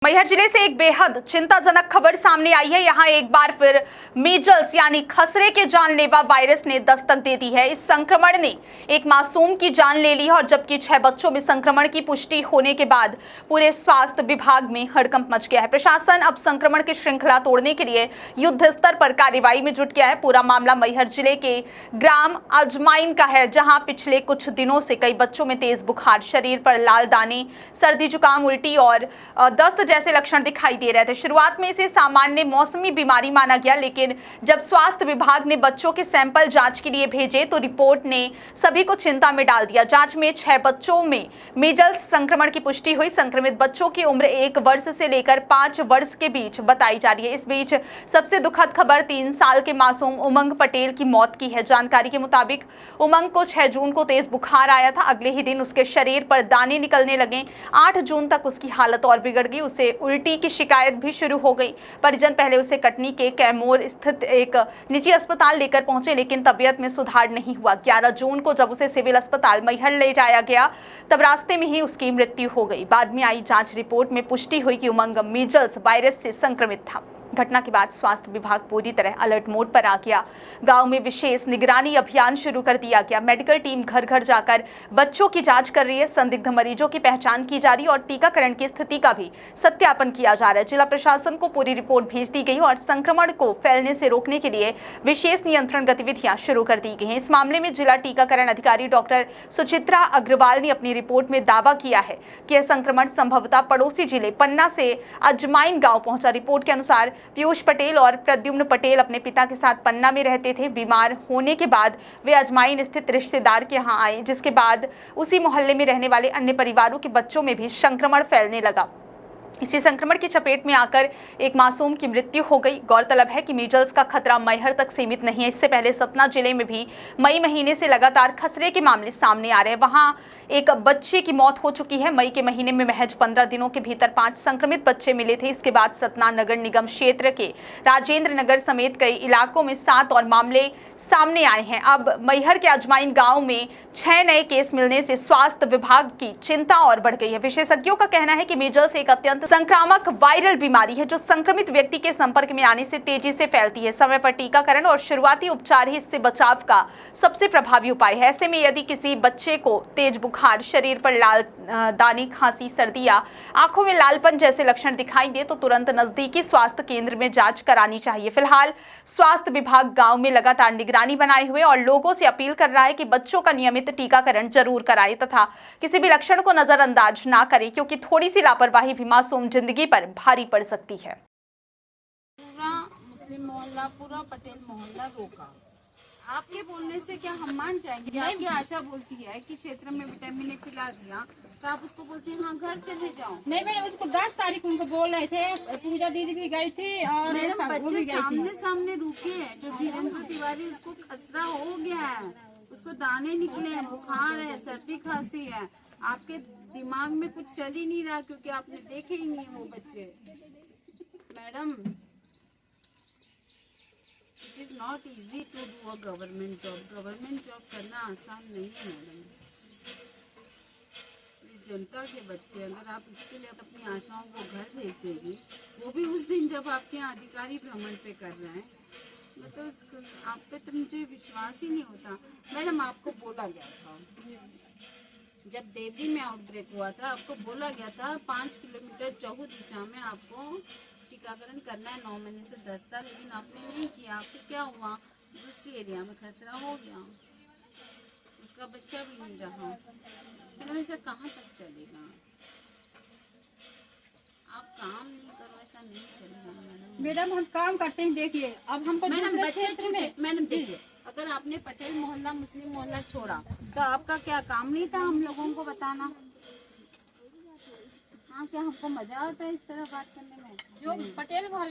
मैहर जिले से एक बेहद चिंताजनक खबर सामने आई है। यहां एक बार फिर मीजल्स यानी खसरे के जानलेवा वायरस ने दस्तक दे दी है। इस संक्रमण ने एक मासूम की जान ले ली है और जबकि 6 बच्चों में संक्रमण की पुष्टि होने के बाद पूरे स्वास्थ्य विभाग में हड़कंप मच गया है। प्रशासन अब संक्रमण की श्रृंखला तोड़ने के लिए युद्ध स्तर पर कार्रवाई में जुट गया है। पूरा मामला मैहर जिले के ग्राम अजमाइन का है, जहाँ पिछले कुछ दिनों से कई बच्चों में तेज बुखार, शरीर पर लाल दाने, सर्दी जुकाम, उल्टी और दस्त जैसे लक्षण दिखाई दे रहे थे। शुरुआत में इसे सामान्य मौसमी बीमारी माना गया, लेकिन जब स्वास्थ्य विभाग ने बच्चों के सैंपल जांच के लिए भेजे तो रिपोर्ट ने सभी को चिंता में डाल दिया। जांच में 6 बच्चों में मीजल्स संक्रमण की पुष्टि हुई। संक्रमित बच्चों की उम्र 1 वर्ष से लेकर 5 वर्ष के बीच बताई जा रही है। इस बीच सबसे दुखद खबर 3 साल के मासूम उमंग पटेल की मौत की है। जानकारी के मुताबिक उमंग को 6 जून को तेज बुखार आया था। अगले ही दिन उसके शरीर पर दाने निकलने लगे। 8 जून तक उसकी हालत और बिगड़ गई। उसे उल्टी की शिकायत भी शुरू हो गई। परिजन पहले उसे कटनी के कैमूर स्थित एक निजी अस्पताल लेकर पहुंचे, लेकिन तबीयत में सुधार नहीं हुआ। 11 जून को जब उसे सिविल अस्पताल मैहर ले जाया गया तब रास्ते में ही उसकी मृत्यु हो गई। बाद में आई जांच रिपोर्ट में पुष्टि हुई कि उमंग मीजल्स वायरस से संक्रमित था। घटना के बाद स्वास्थ्य विभाग पूरी तरह अलर्ट मोड पर आ गया। गांव में विशेष निगरानी अभियान शुरू कर दिया गया। मेडिकल टीम घर घर जाकर बच्चों की जांच कर रही है। संदिग्ध मरीजों की पहचान की जा रही है और टीकाकरण की स्थिति का भी सत्यापन किया जा रहा है। जिला प्रशासन को पूरी रिपोर्ट भेज दी गई और संक्रमण को फैलने से रोकने के लिए विशेष नियंत्रण गतिविधियां शुरू कर दी गई हैं। इस मामले में जिला टीकाकरण अधिकारी डॉक्टर सुचित्रा अग्रवाल ने अपनी रिपोर्ट में दावा किया है कि यह संक्रमण संभवतः पड़ोसी जिले पन्ना से अजमाइन गाँव पहुंचा। रिपोर्ट के अनुसार पीयूष पटेल और प्रद्युम्न पटेल अपने पिता के साथ पन्ना में रहते थे। बीमार होने के बाद वे अजमाइन स्थित रिश्तेदार के यहाँ आए, जिसके बाद उसी मोहल्ले में रहने वाले अन्य परिवारों के बच्चों में भी संक्रमण फैलने लगा। इसी संक्रमण की चपेट में आकर एक मासूम की मृत्यु हो गई। गौरतलब है कि मीजल्स का खतरा मैहर तक सीमित नहीं है। इससे पहले सतना जिले में भी मई महीने से लगातार खसरे के मामले सामने आ रहे हैं। वहां एक बच्चे की मौत हो चुकी है। मई के महीने में महज 15 दिनों के भीतर 5 संक्रमित बच्चे मिले थे। इसके बाद सतना नगर निगम क्षेत्र के राजेंद्र नगर समेत कई इलाकों में 7 और मामले सामने आए हैं। अब मैहर के अजमाइन गांव में 6 नए केस मिलने से स्वास्थ्य विभाग की चिंता और बढ़ गई है। विशेषज्ञों का कहना है कि मीजल्स एक अत्यंत संक्रामक वायरल बीमारी है जो संक्रमित व्यक्ति के संपर्क में आने से तेजी से फैलती है। समय पर टीकाकरण और शुरुआती उपचार ही इससे बचाव का सबसे प्रभावी उपाय है। ऐसे में यदि किसी बच्चे को तेज बुखार, शरीर पर लाल दाने, खांसी, सर्दी या आंखों में लालपन जैसे लक्षण दिखाई दे तो तुरंत नजदीकी स्वास्थ्य केंद्र में जांच करानी चाहिए। फिलहाल स्वास्थ्य विभाग गांव में लगातार निगरानी बनाए हुए और लोगों से अपील कर रहा है कि बच्चों का नियमित टीकाकरण जरूर कराएं तथा किसी भी लक्षण को नजरअंदाज ना करें, क्योंकि थोड़ी सी लापरवाही भी मासूम जिंदगी पर भारी पड़ सकती है। पूरा मुस्लिम मोहल्ला, पूरा पटेल मोहल्ला रोका। आपके बोलने से क्या हम मान जाएंगे? आपकी आशा बोलती है कि क्षेत्र में विटामिन ए खिला दिया तो आप उसको बोलती हैं हाँ घर चले जाओ। नहीं मैंने उसको 10 तारीख उनको बोल रहे थे, पूजा दीदी भी गई थी और बच्चे सामने सामने रुके हैं। जो धीरेन्द्र तिवारी, उसको खसरा हो गया है, उसको दाने निकले हैं, बुखार है, सर्दी खांसी है। आपके दिमाग में कुछ चल ही नहीं रहा क्योंकि आपने देखे ही नहीं वो बच्चे। Madam, it is not easy to do a government job. Government job करना आसान नहीं है मैडम। इस जनता के बच्चे, अगर आप इसके लिए अपनी आशाओं को घर भेज देंगी, वो भी उस दिन जब आपके यहाँ अधिकारी भ्रमण पे कर रहे हैं, मतलब आप पे तो मुझे विश्वास ही नहीं होता। मैडम, आपको बोला गया था जब देवरी में आउटब्रेक हुआ था, आपको बोला गया था 5 किलोमीटर चौहू दिशा में आपको टीकाकरण करना है 9 महीने से 10 साल, लेकिन आपने नहीं किया। आपको क्या हुआ? दूसरी एरिया में खसरा हो गया, उसका बच्चा भी नहीं रहा। तो ऐसा कहाँ तक चलेगा? आप काम नहीं करो, ऐसा नहीं चलेगा मैडम। हम काम करते हैं, देखिए अब हमको मैडम बच्चे छूटे। मैडम देखिए, अगर आपने पटेल मोहल्ला, मुस्लिम मोहल्ला छोड़ा तो आपका क्या काम नहीं था हम लोगों को बताना? हाँ, क्या हमको मजा आता है इस तरह बात करने में? जो पटेल मोहल्ला